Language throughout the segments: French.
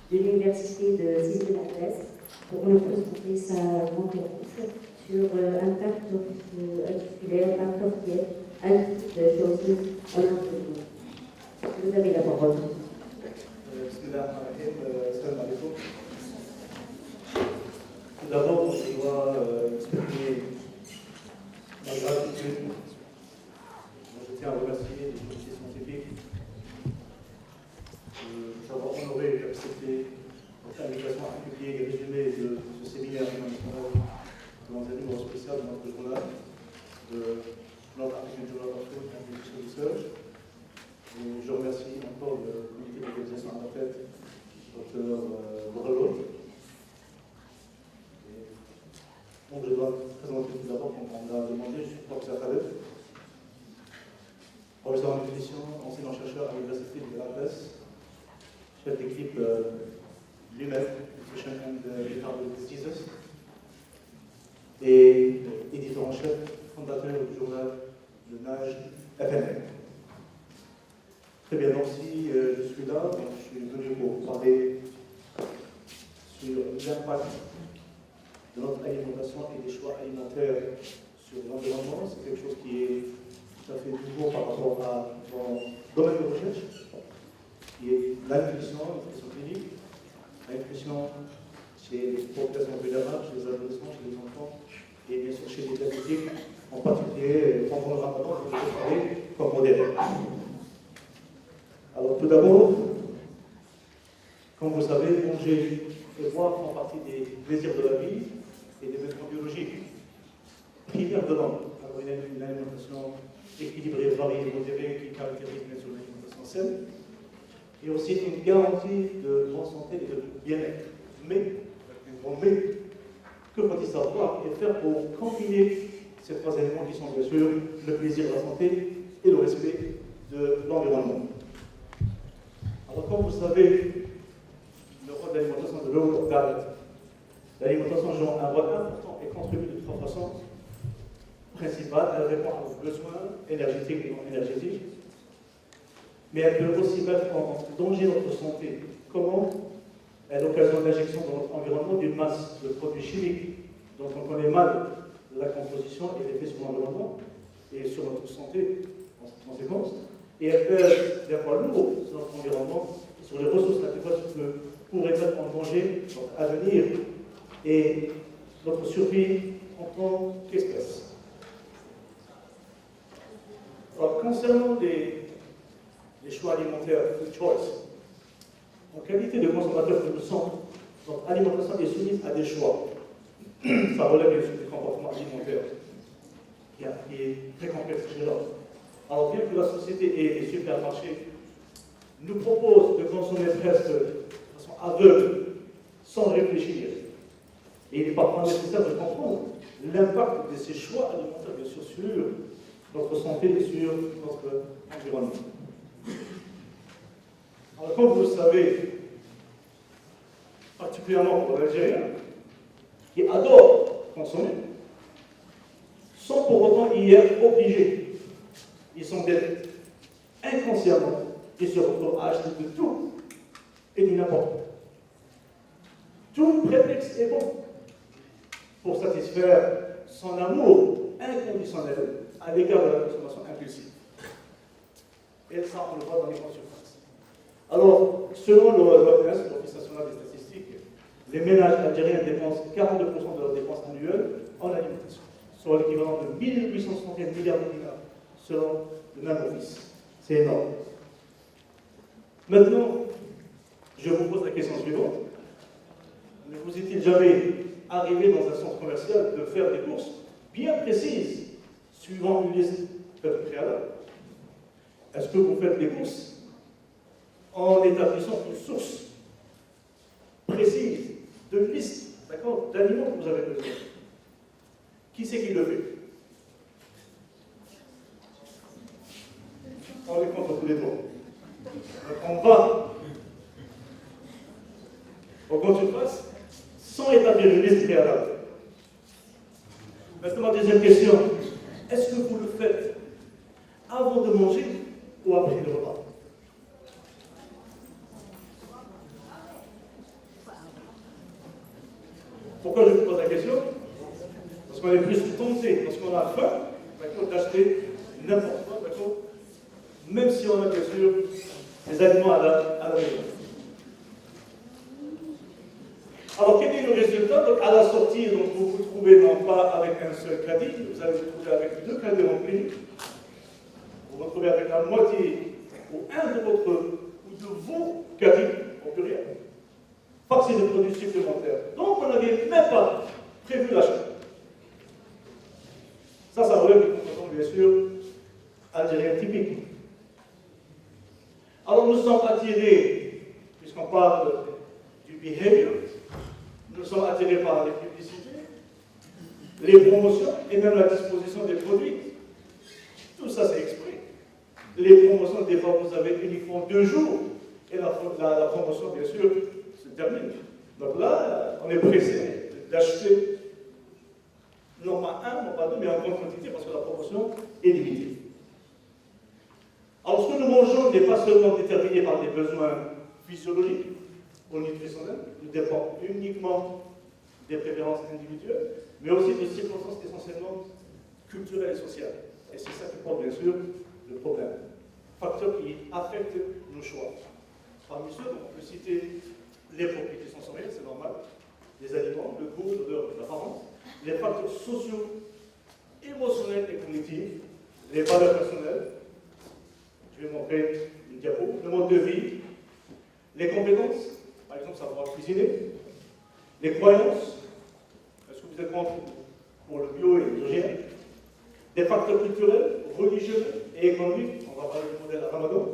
de l'Université de Cincinnati pour nous présenter sa conférence sur l'impact articulaire, de choses en environnement. Vous avez la parole. Tout d'abord, je dois exprimer ma gratitude. Je tiens à remercier les comités scientifiques d'avoir honoré et accepté l'invitation à publier les résumés de ce séminaire international de l'enseignement spécial de notre journal, de North African Journal of Food and Nutrition Research. Et je remercie encore le comité d'organisation à la tête, Dr. Borrello. Donc je dois présenter tout d'abord, comme on l'a demandé, je suis professeur Khaled, professeur en nutrition, enseignant-chercheur à l'Université de Lagos, chef d'équipe l'UMEF, Nutrition and Metabolic Diseases, et éditeur en chef, fondateur du journal de Nage FNM. Très bien, donc si je suis là, donc je suis venu pour parler sur l'impact de notre alimentation et des choix alimentaires sur l'environnement. C'est quelque chose qui est tout à fait nouveau par rapport à mon domaine de recherche, qui est la nutrition clinique, la nutrition chez les populations vulnérables, chez les adolescents, chez les enfants, et bien sûr chez les diabétiques, en particulier pendant le ramadan, que je vais parler comme modèle. Alors tout d'abord, comme vous savez, manger et boire font partie des plaisirs de la vie et des besoins biologiques primaires de l'homme. Alors une alimentation équilibrée, variée, modérée, qui caractérise bien sûr l'alimentation saine, et aussi une garantie de bonne santé et de bien-être. Mais, que faut-il savoir et faire pour combiner ces trois éléments qui sont bien sûr le plaisir, la santé et le respect de l'environnement. Alors comme vous savez, le rôle de l'alimentation de l'eau, l'alimentation joue un rôle important et contribue de trois façons principales. Elle répond à nos besoins énergétiques et non énergétiques, mais elle peut aussi mettre en danger notre santé. Comment? À l'occasion de l'injection dans notre environnement d'une masse de produits chimiques dont on connaît mal la composition et l'effet sur l'environnement et sur notre santé en conséquence. Et elle pèse des poids lourds sur notre environnement, sur les ressources naturelles que pourraient mettre en danger notre avenir et notre survie en tant qu'espèce. Alors, concernant les choix alimentaires, food choice, en qualité de consommateur que nous sommes, notre alimentation est soumise à des choix. Ça relève bien sûr du comportement alimentaire, qui est très complexe chez l'homme. Alors, bien que la société et les supermarchés nous proposent de consommer presque de façon aveugle, sans réfléchir, et il est parfois nécessaire de comprendre l'impact de ces choix alimentaires, bien sûr, sur notre santé et sur notre environnement. Alors, comme vous le savez, particulièrement pour l'Algérien, qui adore consommer, sans pour autant y être obligés. Ils sont d'être inconsciemment et se retrouvent à acheter de tout et du n'importe quoi. Tout prétexte est bon pour satisfaire son amour inconditionnel à l'égard de la consommation impulsive. Et ça, on le voit dans les grandes surfaces. Alors, selon l'OMS, l'Office national des statistiques, les ménages algériens dépensent 42% de leurs dépenses annuelles en alimentation, soit l'équivalent de 1861 milliards de dinars selon le même office. C'est énorme. Maintenant, je vous pose la question suivante. Ne vous est-il jamais arrivé dans un centre commercial de faire des courses bien précises, suivant une liste faite préalable? Est-ce que vous faites des courses en établissant une source précise de liste, d'accord, d'aliments que vous avez besoin? Qui c'est qui le fait? On les compte tous les doigts. On va au compte surface sans établir une liste préalable. Maintenant, ma deuxième question, est-ce que vous le faites avant de manger ou après le repas? Pourquoi je vous pose la question? Parce qu'on est plus tenté, lorsqu'on a faim, d'accord, d'acheter n'importe quoi, d'accord, même si on a bien sûr des aliments à la maison. Alors, quel est le résultat? Donc, à la sortie, donc, vous vous trouvez non pas avec un seul caddie, vous allez vous trouver avec 2 caddies remplis. Vous vous retrouvez avec la moitié ou un de vos caddies, au pluriel, farcis de produits supplémentaires. Donc, on n'avait même pas prévu l'achat. Ça relève du comportement, bien sûr, algérien typique. Alors, nous sommes attirés, puisqu'on parle du behavior, nous sommes attirés par les publicités, les promotions et même la disposition des produits. Tout ça, c'est exprès. Les promotions, des fois, vous avez uniquement 2 jours et la promotion, bien sûr, se termine. Donc là, on est pressé d'acheter non pas 1, non pas 2, mais en grande quantité parce que la promotion est limitée. Alors, ce que nous mangeons n'est pas seulement déterminé par des besoins physiologiques ou nutritionnels, nous dépend uniquement des préférences individuelles, mais aussi de circonstances essentiellement culturelles et sociales. Et c'est ça qui pose bien sûr le problème. Facteurs qui affectent nos choix. Parmi ceux, on peut citer les propriétés sensorielles, c'est normal, les aliments, le goût, l'odeur, l'apparence, les facteurs sociaux, émotionnels et cognitifs, les valeurs personnelles. Je vais montrer une diapo, le mode de vie, les compétences, par exemple savoir cuisiner, les croyances, est-ce que vous êtes contre pour le bio et l'hygiène, des facteurs culturels, religieux et économiques, on va parler du modèle Ramadan,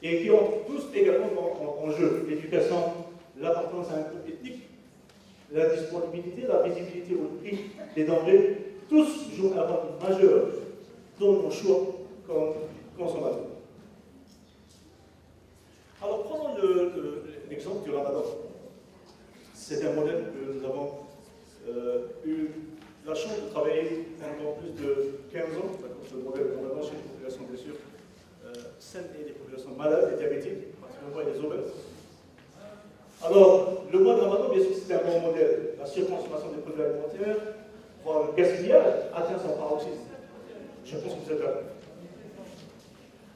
et qui ont tous également en jeu l'éducation, l'appartenance à un groupe ethnique, la disponibilité, la visibilité au prix des denrées, tous jouent un rôle majeur dans nos choix comme consommateurs. Alors prenons l'exemple du Ramadan. C'est un modèle que nous avons eu la chance de travailler pendant plus de 15 ans, ce modèle du Ramadan chez les populations bien sûr saines et les populations malades et diabétiques, particulièrement les obèses. Alors, le mois de Ramadan, bien sûr, c'est un bon modèle. La surconsommation des produits alimentaires, voire le gaspillage, atteint son paroxysme. Je pense que vous êtes d'accord.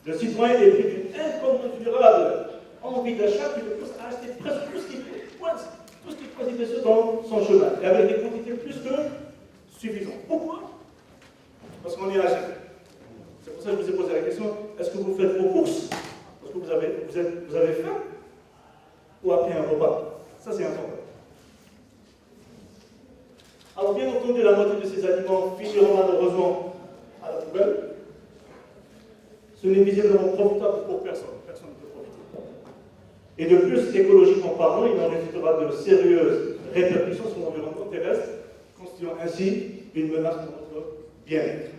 Le citoyen est pris d'une incommensurable envie d'achat qui le pousse à acheter presque tout ce qu'il peut dans son chemin, et avec des quantités plus que suffisantes. Pourquoi? Parce qu'on est âgé. C'est pour ça que je vous ai posé la question, est-ce que vous faites vos courses parce que vous avez faim ou après un repas? Ça, c'est important. Alors, bien entendu, la moitié de ces aliments finiront malheureusement à la poubelle. Ce n'est visiblement profitable pour personne. Personne ne peut profiter. Et de plus, écologiquement parlant, il en résultera de sérieuses répercussions sur l'environnement terrestre, constituant ainsi une menace pour notre bien-être.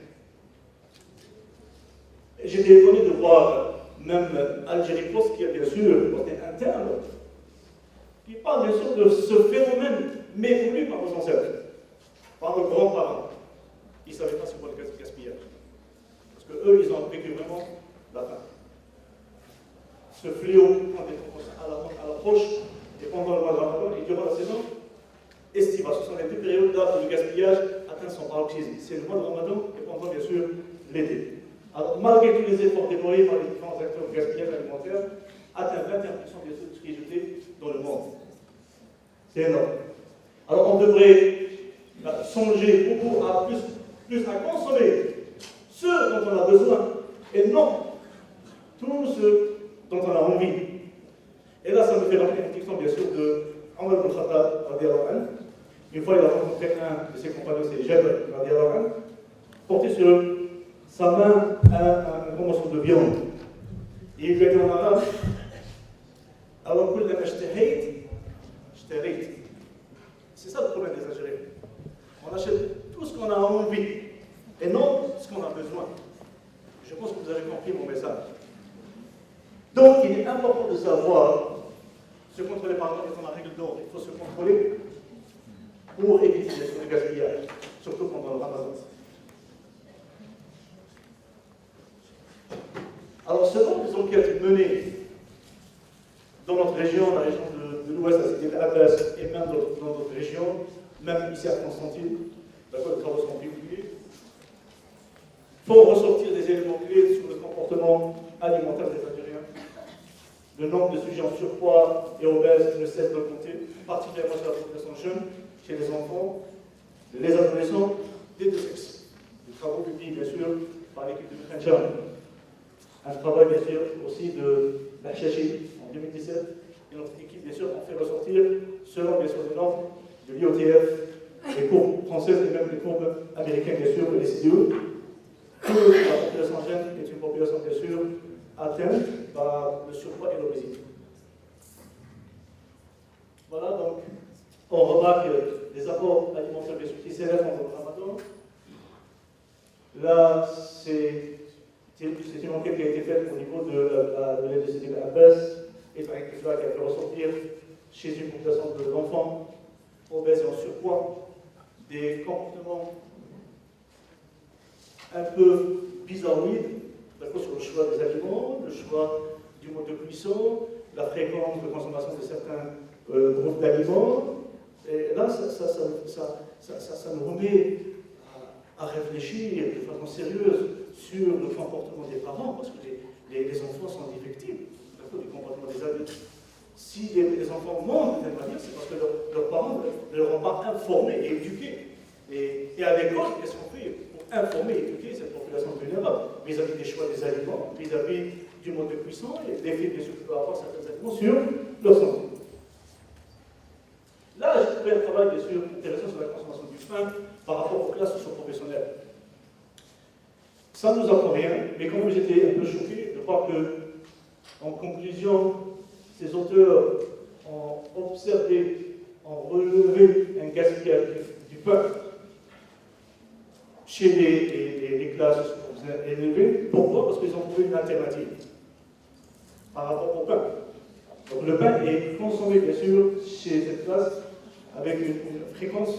J'étais étonné de voir même Algérie Post qui a bien sûr porté un terme qui parle bien sûr de ce phénomène méconnu par nos ancêtres, par nos grands-parents. Ils ne savaient pas c'est quoi le gaspillage. Parce qu'eux, ils ont vécu vraiment la faim. Ce fléau, quand à l'approche, et pendant le mois de Ramadan, et durant la saison estivale, ce sont les 2 périodes là où le gaspillage atteint son paroxysme. C'est le mois de Ramadan et pendant bien sûr l'été. Alors, malgré tous les efforts déployés par les différents acteurs du gaspillage alimentaire, atteint 21% bien sûr de ce qui est jeté dans le monde. C'est énorme. Alors, on devrait songer beaucoup à plus à consommer ce dont on a besoin et non tout ce dont on a envie. Et là, ça me fait rappeler une question, bien sûr, de Omar ibn Khattab, radiallahu anhu. Une fois, il a rencontré un de ses compagnons, c'est Jabr, radiallahu anhu, porté sur sa main un gros morceau de viande. Et il lui a dit en arabe, alors que c'est ça le problème des Algériens. On achète tout ce qu'on a envie et non ce qu'on a besoin. Je pense que vous avez compris mon message. Donc, il est important de savoir se contrôler par exemple dans la règle d'or. Il faut se contrôler pour éviter le gaspillage, surtout pendant le Ramadan. Alors, selon les enquêtes menées dans notre région, la région de l'Ouest, la cité d'Abbas, et même dans d'autres régions, même ici à Constantine, d'accord, les travaux sont publiés, font ressortir des éléments clés sur le comportement alimentaire des Algériens. Le nombre de sujets en surpoids et obèses ne cesse d'augmenter, particulièrement chez la population jeune, chez les enfants, les adolescents, des deux sexes. Des travaux publiés, bien sûr, par l'équipe de Frencham. Un travail, bien sûr, aussi de l'Achachi en 2017. Et notre équipe, bien sûr, en fait ressortir, selon, bien sûr, les normes de l'IOTF, les courbes françaises et même les courbes américaines, bien sûr, de l'ECDE, que la population jeune est une population, bien sûr, atteinte par le surpoids et l'obésité. Voilà, donc, on remarque les apports alimentaires qui s'élèvent pendant le Ramadan. Là, c'est une enquête qui a été faite au niveau de l'industrie de Abbas et par exemple qui a fait ressortir chez une population d'enfants obèses et en surpoids des comportements un peu bizarroïdes, sur le choix des aliments, le choix du mode de cuisson, la fréquence de consommation de certains groupes d'aliments. Et là, ça nous remet à réfléchir de façon sérieuse sur le comportement des parents, parce que les enfants sont des victimes du comportement des adultes. Si les enfants mentent d'une manière, c'est parce que leurs parents ne leur ont pas informés et éduqués. Et à l'école, qu'est-ce qu'on fait pour informer et éduquer cette population vulnérable vis-à-vis des choix des aliments, vis-à-vis du mode de cuisson et l'effet bien sûr que peut avoir certains aliments sur leur santé. Là, j'ai trouvé un travail bien sûr intéressant sur la consommation du pain par rapport aux classes socio-professionnelles. Ça ne nous apprend rien, mais quand même j'étais un peu choqué de voir que, en conclusion, ces auteurs ont observé, ont relevé un gaspillage du pain chez les classes élevées. Pourquoi? Parce qu'ils ont trouvé une alternative par rapport au pain. Donc le pain est consommé, bien sûr, chez cette classe avec une fréquence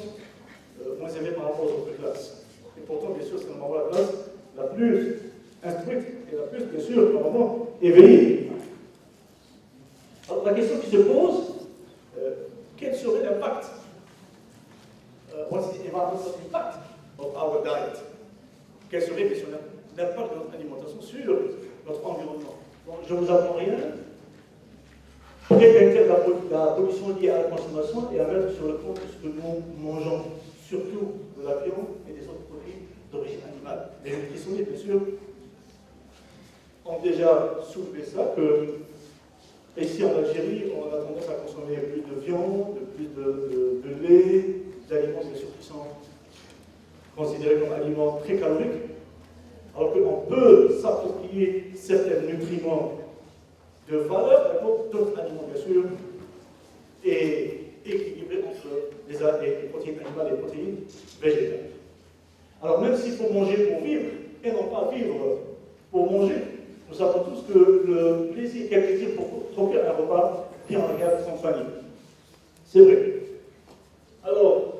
moins élevée par rapport aux autres classes. Et pourtant, bien sûr, c'est normalement la classe la plus instruite et la plus, bien sûr, normalement éveillée. Alors la question qui se pose, quel serait l'impact what's the environmental impact of our diet? Quel serait, bien sûr, l'impact de notre alimentation sur notre environnement? Donc, je ne vous apprends rien. Quelle est la pollution liée à la consommation et à mettre sur le compte de ce que nous mangeons, surtout de la viande et des autres produits d'origine animale. Les nutritionnistes, bien sûr, ont déjà soulevé ça, que ici en Algérie, on a tendance à consommer plus de viande, plus de lait, d'aliments, bien sûr, qui sont considérés comme aliments très caloriques, alors qu'on peut s'approprier certains nutriments de valeur, d'autres aliments, bien sûr, et équilibrer entre les protéines animales et les protéines végétales. Alors, même s'il faut manger pour vivre, et non pas vivre pour manger, nous savons tous que le plaisir, quel plaisir pour trouver un repas bien agréable sans famille. C'est vrai. Alors,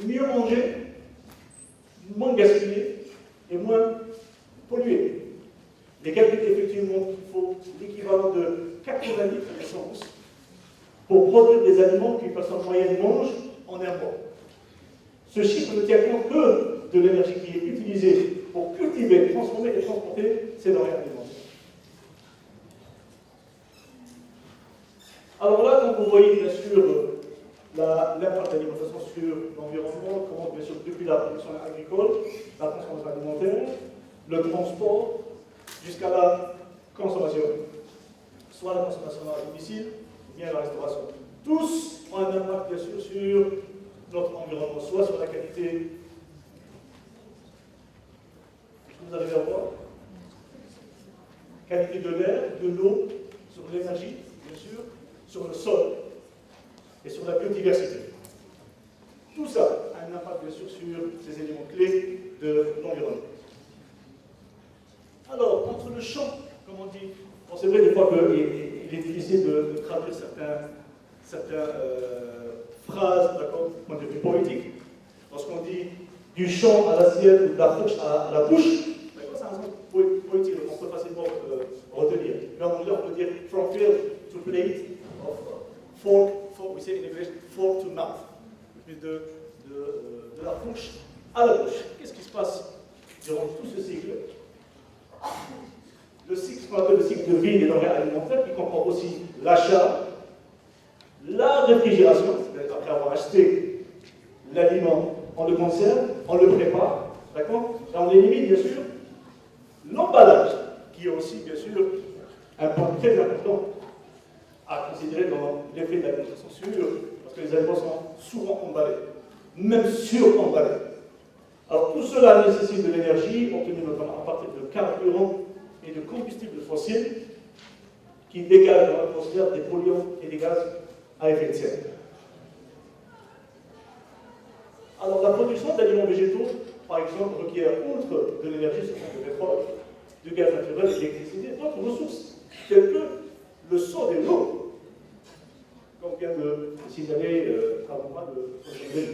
mieux manger, moins gaspiller et moins polluer. Les calculs effectivement qu'il faut l'équivalent de 80 litres d'essence pour produire des aliments qu'une personne moyenne mange en un mois. Ce chiffre ne tient compte que de l'énergie qui est utilisée pour cultiver, transformer et transporter ces denrées alimentaires. Alors là, quand vous voyez bien sûr l'impact de l'alimentation sur l'environnement, comment bien sûr depuis la production agricole, la transformation alimentaire, le transport, jusqu'à la consommation. soit la consommation à domicile, ou bien la restauration. Tous ont un impact, bien sûr, sur notre environnement, soit sur la qualité. Vous arrivez à voir qualité de l'air, de l'eau, sur l'énergie, bien sûr, sur le sol et sur la biodiversité. Tout ça a un impact, bien sûr, sur ces éléments clés de l'environnement. Alors, entre le champ, comme on dit, bon, c'est vrai des fois qu'il est difficile de traduire certaines phrases, d'accord, du point de vue politique. Lorsqu'on dit du champ à l'assiette ou de la fourche à la bouche, d'accord, c'est un sens politique, on peut facilement retenir. Mais en anglais, on peut dire from field to plate, of fork, we say in English, fork to mouth. De la fourche à la bouche. Qu'est-ce qui se passe durant tout ce cycle? Le cycle, ce qu'on appelle le cycle de vie des denrées alimentaires, qui comprend aussi l'achat, la réfrigération, c'est-à-dire après avoir acheté l'aliment, on le conserve, on le prépare, d'accord? Et on élimine bien sûr l'emballage, qui est aussi bien sûr un point très important à considérer dans l'effet de l'alimentation sur, parce que les aliments sont souvent emballés, même sur-emballés. Alors tout cela nécessite de l'énergie, obtenue notamment à partir de carburants et de combustibles fossiles, qui dégagent dans l'atmosphère des polluants et des gaz à effet de serre. Alors la production d'aliments végétaux, par exemple, requiert, outre de l'énergie, ce sont du pétrole, du gaz naturel, de l'électricité, d'autres ressources, telles que le saut de l'eau, comme vient de signaler avant moi le projet.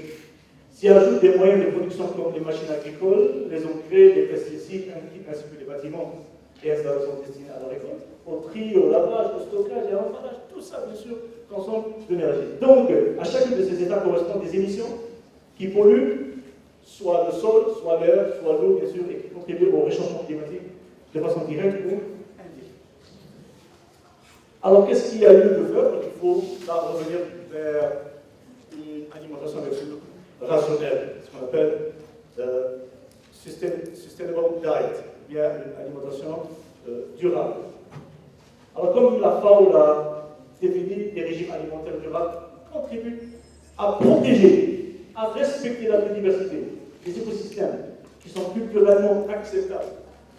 S'y ajoutent des moyens de production comme les machines agricoles, les engrais, les pesticides, ainsi que les bâtiments et installations destinées à la récolte, au tri, au lavage, au stockage et à l'emballage, tout ça, bien sûr, consomme de l'énergie. Donc, à chacune de ces étapes correspondent des émissions qui polluent soit le sol, soit l'air, soit l'eau, bien sûr, et qui contribuent au réchauffement climatique de façon directe ou indirecte. Alors, qu'est-ce qu'il y a lieu de faire? Il faut là revenir vers une alimentation bien sûr rationnelle, ce qu'on appelle sustainable diet, bien une alimentation durable. Alors, comme la FAO l'a défini, les régimes alimentaires durables contribuent à protéger, à respecter la biodiversité, les écosystèmes qui sont culturellement acceptables,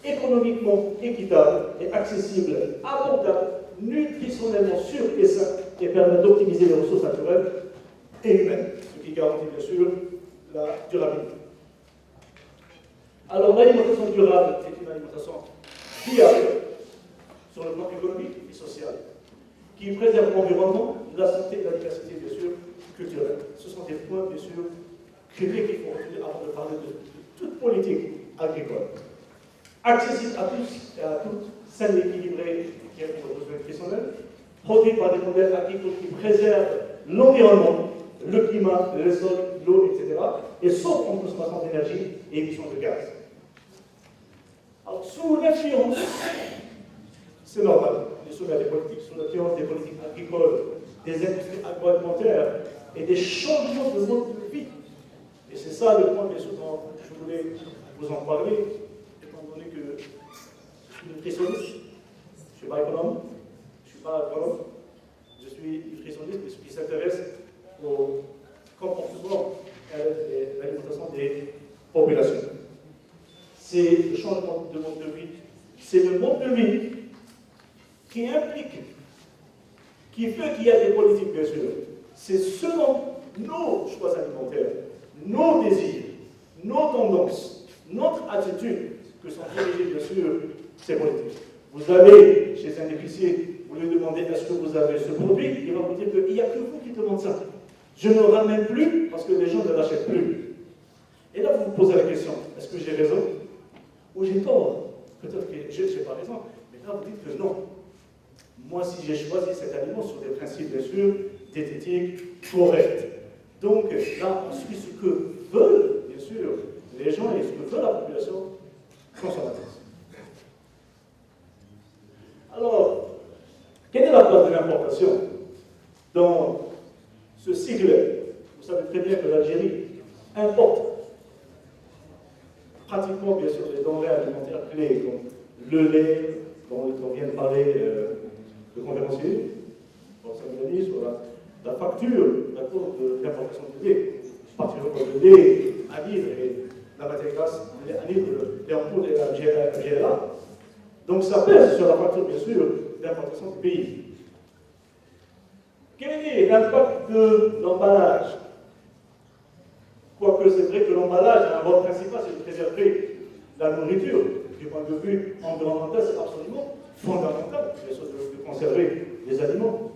économiquement équitables et accessibles, abordables, nutritionnellement sûrs et sains, et permettent d'optimiser les ressources naturelles et humaines, ce qui garantit bien sûr la durabilité. Alors l'alimentation durable est une alimentation viable sur le plan économique et social, qui préserve l'environnement, la santé et la diversité bien sûr culturelle. Ce sont des points bien sûr clés qu'il faut retenir avant de parler de toute politique agricole. Accessible à tous et à toutes, saine et équilibrée, qui répond aux besoins nutritionnels, produit par des modèles agricoles qui préservent l'environnement, le climat, le sol, l'eau, etc., et sauf en consommation d'énergie et émissions de gaz. Alors, sous l'influence, c'est normal, sous l'influence des politiques agricoles, des industries agroalimentaires et des changements de mode de vie. Et c'est ça le point, bien sûr, dont je voulais vous en parler, étant donné que je suis nutritionniste, je ne suis pas économe, je ne suis pas agronome, je suis nutritionniste, mais ce qui s'intéresse au comportement et à l'alimentation des populations. C'est le changement de mode de vie, c'est le mode de vie qui implique, qui fait qu'il y a des politiques, bien sûr. C'est selon nos choix alimentaires, nos désirs, nos tendances, notre attitude que sont dirigées, bien sûr, ces politiques. Vous allez chez un épicier, vous lui demandez est-ce que vous avez ce produit, il va vous dire qu'il n'y a que vous qui demandez ça. Je ne ramène plus parce que les gens ne l'achètent plus. Et là, vous vous posez la question, est-ce que j'ai raison ou j'ai tort? Peut-être que je n'ai pas raison, mais là, vous dites que non. Moi, si j'ai choisi cet aliment sur des principes, bien sûr, diététiques corrects. Donc, là, on suit ce que veulent, bien sûr, les gens et ce que veut la population consommatrice. Alors, quelle est la place de l'importation dans ce cycle? Vous savez très bien que l'Algérie importe pratiquement, bien sûr, des denrées alimentaires clés, comme le lait, dont on vient de parler, de qu'on va financier, bon, ça me dit sur la facture de l'importation de lait, particulièrement de lait, anhydre et la matière grasse, anhydre, les ampoules et la GLA. Donc ça pèse sur la facture, bien sûr, d'importation du pays. Quel est l'impact de l'emballage? Quoique c'est vrai que l'emballage a un rôle principal, c'est de préserver la nourriture. Du point de vue environnemental, c'est absolument fondamental, bien sûr, de conserver les aliments.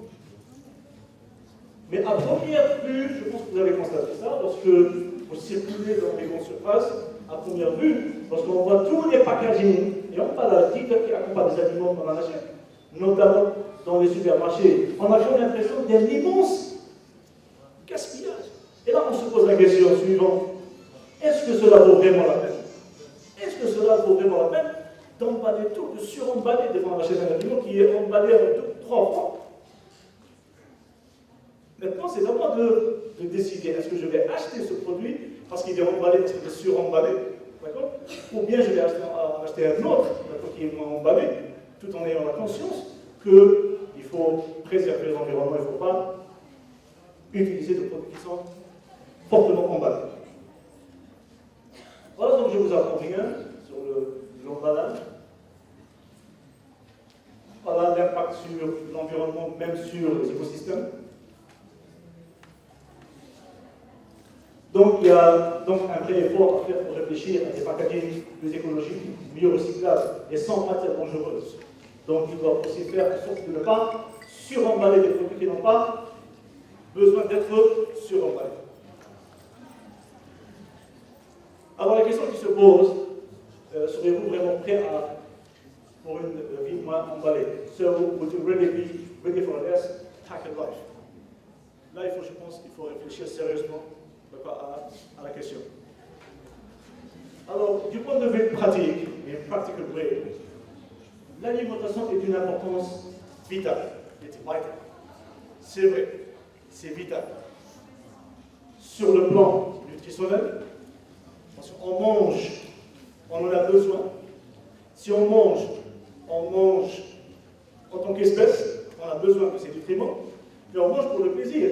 Mais à première vue, je pense que vous avez constaté ça, lorsque vous circulez dans les grandes surfaces, à première vue, lorsqu'on voit tous les packaging et emballages qui accompagnent les aliments qu'on en achète, notamment dans les supermarchés, on a comme l'impression d'un immense gaspillage. Et là, on se pose la question suivante. Est-ce que cela vaut vraiment la peine? Est-ce que cela vaut vraiment la peine d'emballer tout, de suremballer devant la chaîne d'un aliment qui est emballé en 3 fois? Maintenant, c'est à moi de décider. Est-ce que je vais acheter ce produit parce qu'il est emballé, parce qu'il est suremballé, d'accord? Ou bien je vais acheter un autre, qui est moins emballé, tout en ayant la conscience qu'il faut préserver l'environnement, il ne faut pas utiliser de produits qui sont fortement emballés. Voilà, donc je ne vous apprends rien sur l'emballage. Voilà l'impact sur l'environnement, même sur les écosystèmes. Donc il y a donc un vrai effort à faire pour réfléchir à des packaging plus écologiques, mieux recyclables et sans matières dangereuses. Donc il doit aussi faire en sorte de ne pas suremballer des produits qui n'ont pas besoin d'être suremballés. Alors la question qui se pose, serez-vous vraiment prêt pour une vie moins emballée? So, would you really be ready for a less packed life? Là, je pense qu'il faut réfléchir sérieusement à la question. Alors, du point de vue pratique, et practical way, l'alimentation est d'une importance vitale. C'est vrai, c'est vital. Sur le plan nutritionnel, si on mange, on en a besoin. Si on mange en tant qu'espèce, on a besoin de ces nutriments, mais on mange pour le plaisir.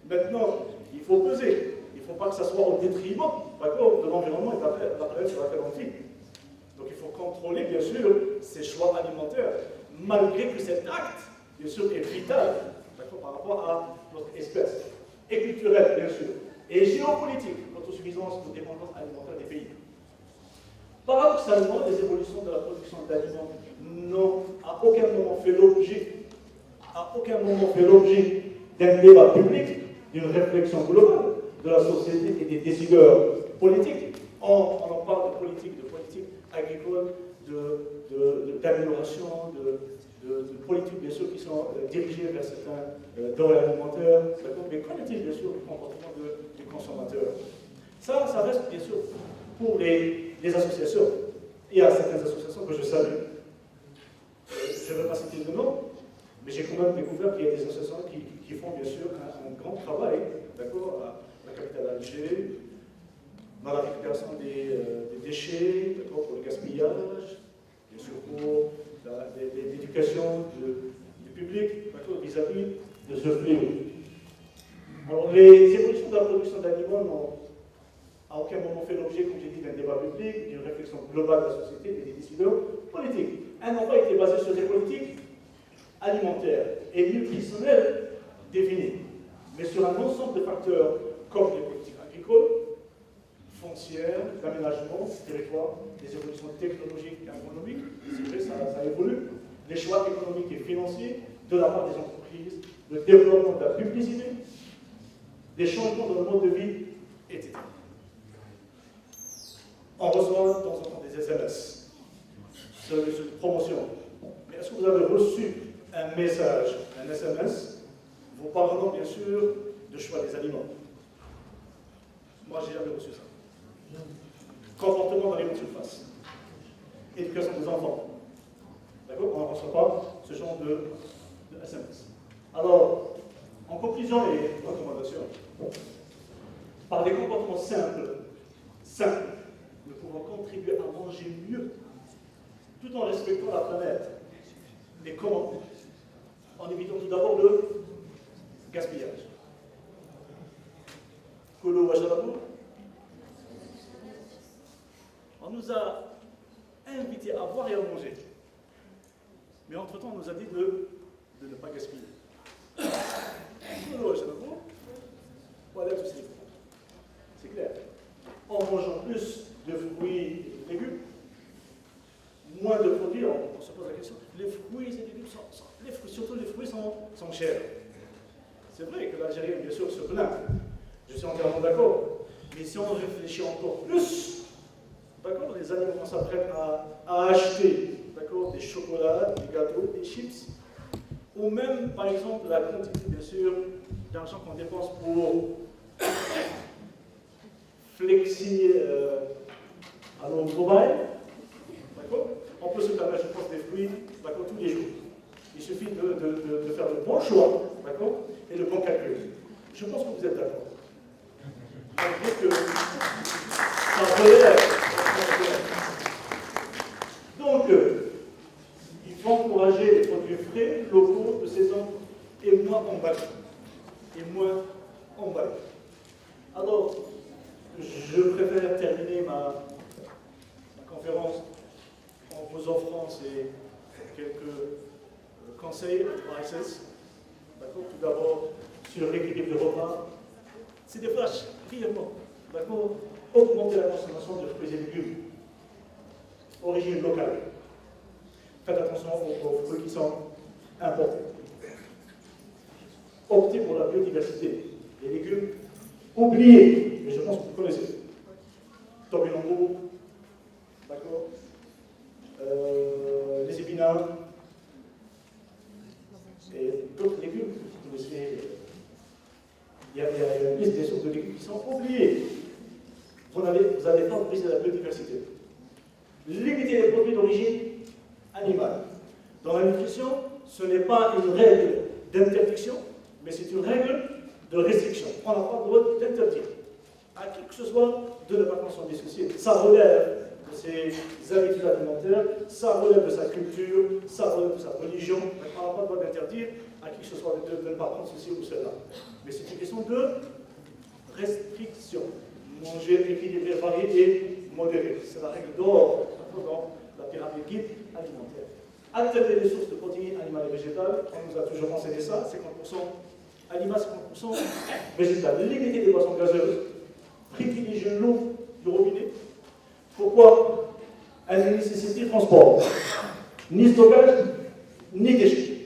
Maintenant, il faut peser. Il ne faut pas que ça soit au détriment, de l'environnement et de la planète sur laquelle on vit. Donc il faut contrôler, bien sûr, ces choix alimentaires, malgré que cet acte, bien sûr, est vital par rapport à notre espèce, et culturelle, bien sûr, et géopolitique, l'autosuffisance ou dépendance alimentaire des pays. Paradoxalement, les évolutions de la production d'aliments n'ont à aucun moment fait l'objet d'un débat public, d'une réflexion globale de la société et des décideurs politiques. On en parle de politique agricole, d'amélioration, de politiques, bien sûr, qui sont dirigées vers certains denrées alimentaires, mais qu'en est-il, bien sûr, du comportement du consommateur? Ça reste, bien sûr, pour les associations. Il y a certaines associations que je salue. Je ne vais pas citer de nom, mais j'ai quand même découvert qu'il y a des associations qui font, bien sûr, un grand travail, d'accord, à la capitale Alger, dans la récupération des déchets, d'accord, pour le gaspillage, bien sûr pour l'éducation du public, d'accord, vis-à-vis de ce fléau. Alors, les évolutions de la production d'aliments n'ont à aucun moment fait l'objet, comme j'ai dit, d'un débat public, d'une réflexion globale de la société et des décideurs politiques. Elles n'ont pas été basées sur des politiques alimentaires et nutritionnelles définies, mais sur un ensemble de facteurs comme les politiques agricoles, foncières, d'aménagement, territoire, les évolutions technologiques et économiques, c'est vrai, ça évolue, les choix économiques et financiers de la part des entreprises, le développement de la publicité, des changements dans le mode de vie, etc. On reçoit de temps en temps des SMS sur promotion. Mais est-ce que vous avez reçu un message, un SMS, vous parlant bien sûr de choix des aliments? Moi, j'ai jamais reçu ça. Comportement dans les grandes surfaces. Éducation des enfants. D'accord? On ne reçoit pas ce genre de SMS. Alors, en conclusion et recommandation, par des comportements simples, nous pouvons contribuer à manger mieux, tout en respectant la planète. Mais comment? en évitant tout d'abord le gaspillage. Kulu washrabu. On nous a invités à boire et à manger. Mais entre-temps, on nous a dit de ne pas gaspiller. Kulu washrabu. Voilà tout c'est. C'est clair. En mangeant plus de fruits et de légumes, moins de produits, on se pose la question, les fruits et les légumes, surtout les fruits sont chers. C'est vrai que l'Algérien, bien sûr, se plaint. Je suis entièrement d'accord. Mais si on réfléchit encore plus, d'accord, les Algériens s'apprêtent à acheter, d'accord, des chocolats, des gâteaux, des chips, ou même, par exemple, la quantité, bien sûr, d'argent qu'on dépense pour flexi à nos mobile, d'accord. On peut se permettre, je pense, des fruits, d'accord, tous les jours. Il suffit de faire le bon choix, d'accord, et le bon calcul. Je pense que vous êtes d'accord. Que ça relève. Donc, il faut encourager les produits frais, locaux, de saison, et moins emballés. Alors, je préfère terminer ma conférence en vous offrant quelques conseils, advices. D'accord. Tout d'abord, sur l'équilibre de repas. C'est des flashs, brièvement. D'accord. Augmenter la consommation de fruits et légumes. Origine locale. Faites attention aux fruits qui sont importés. Optez pour la biodiversité. Les légumes, oubliez, mais je pense que vous connaissez. Topinambour, d'accord, les épinards, et d'autres légumes que vous connaissez. Il y a une liste des sources de légumes qui sont oubliées. Vous allez favoriser la biodiversité. Limiter les produits d'origine animale. Dans la nutrition, ce n'est pas une règle d'interdiction, mais c'est une règle de restriction. On n'a pas le droit d'interdire à qui que ce soit de ne pas consommer ceci. Ça relève de ses habitudes alimentaires, ça relève de sa culture, ça relève de sa religion. On n'a pas le droit d'interdire à qui que ce soit de ne pas prendre ceci ou cela. Mais c'est une question de restriction. Manger équilibré, varié et modéré. C'est la règle d'or dans la pyramide guide alimentaire. Alterner les sources de protéines animales et végétales, on nous a toujours enseigné ça, 50% animal, 50% végétal. Limiter les boissons gazeuses, privilégier l'eau du robinet. Pourquoi? Elle ne nécessite ni transport, ni stockage, ni déchets.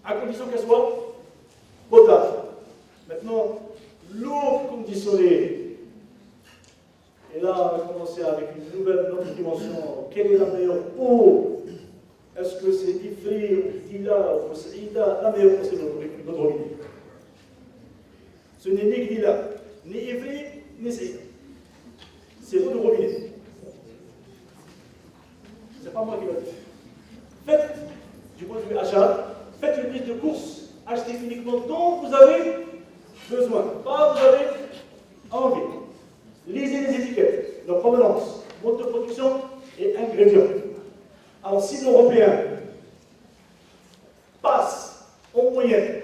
À condition qu'elle soit potable. Maintenant, l'eau conditionnée. Et là, on va commencer avec une nouvelle dimension. Quelle est la meilleure eau? Est-ce que c'est Ifri, ou Dila, ou Saïda? La meilleure eau, c'est notre robinet. Ce n'est ni Dila, ni Ifri, ni Saïda. C'est l'eau de robinet. C'est pas moi qui le dis. Faites, du point de vue achat, faites une liste de courses. Achetez uniquement dont vous avez besoin. Pas vous avez envie. Lisez les étiquettes, leur provenance, mode de production et ingrédients. Alors, si l'Européen passe en moyenne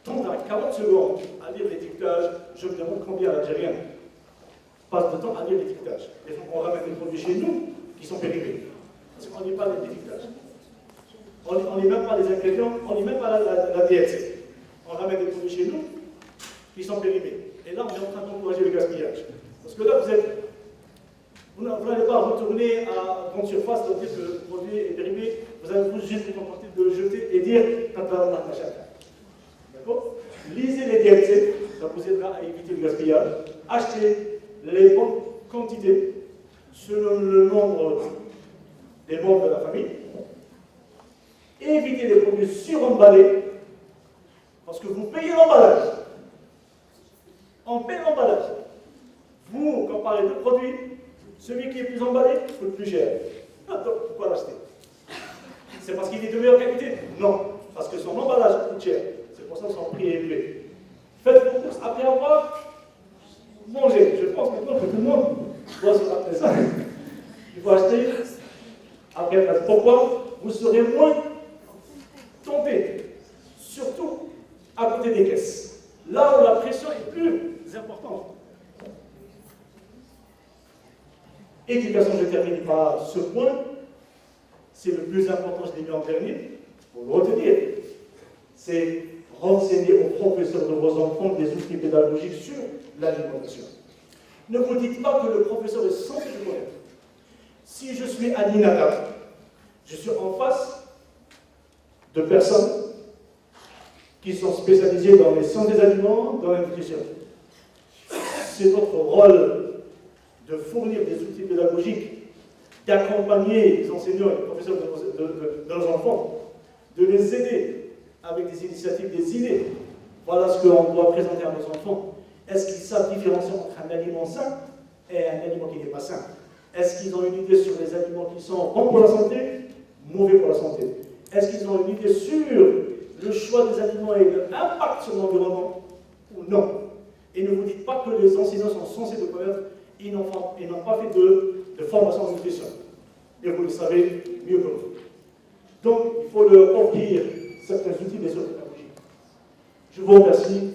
30 à 40 secondes à lire l'étiquetage, je me demande combien l'Algérien passe de temps à lire l'étiquetage. Et on ramène des produits chez nous qui sont périmés. Parce qu'on ne lit pas l'étiquetage. On ne lit même pas les ingrédients, on ne lit même pas la diète. On ramène des produits chez nous qui sont périmés. Et là, on est en train d'encourager le gaspillage. Parce que là, vous n'allez pas retourner à grande surface pour dire que le produit est périmé. Vous allez juste vous contenter de le jeter et dire quand on va l'achat. D'accord? Lisez les DMC, ça vous aidera à éviter le gaspillage. Achetez les bonnes quantités selon le nombre des membres de la famille. Évitez les produits suremballés parce que vous payez l'emballage. On paie l'emballage. Vous, quand parlez de produits, celui qui est plus emballé coûte plus cher. Donc, pourquoi l'acheter? C'est parce qu'il est de meilleure qualité? Non, parce que son emballage coûte cher. C'est pour ça que son prix est élevé. Faites vos courses après avoir mangé. Je pense maintenant que tout le monde doit se rappeler ça. Il faut acheter après. Pourquoi? Vous serez moins côté des caisses, là où la pression est plus importante. Éducation, je termine par ce point, c'est le plus important, je l'ai mis en dernier, pour le retenir, c'est renseigner aux professeurs de vos enfants des outils pédagogiques sur l'alimentation. Ne vous dites pas que le professeur est censé le connaître. Si je suis animateur, je suis en face de personnes qui sont spécialisées dans les sciences des aliments, dans la nutrition. C'est notre rôle de fournir des outils pédagogiques, d'accompagner les enseignants et les professeurs de nos enfants, de les aider avec des initiatives, des idées. Voilà ce qu'on doit présenter à nos enfants. Est-ce qu'ils savent différencier entre un aliment sain et un aliment qui n'est pas sain? Est-ce qu'ils ont une idée sur les aliments qui sont bons pour la santé, mauvais pour la santé? Est-ce qu'ils ont une idée sur le choix des aliments et l'impact sur l'environnement ou non? Et ne vous dites pas que les enseignants sont censés le connaître, ils n'ont pas fait de formation en nutrition. Et vous le savez mieux que vous. Donc, il faut leur offrir certains outils des autres pédagogiques. Je vous remercie.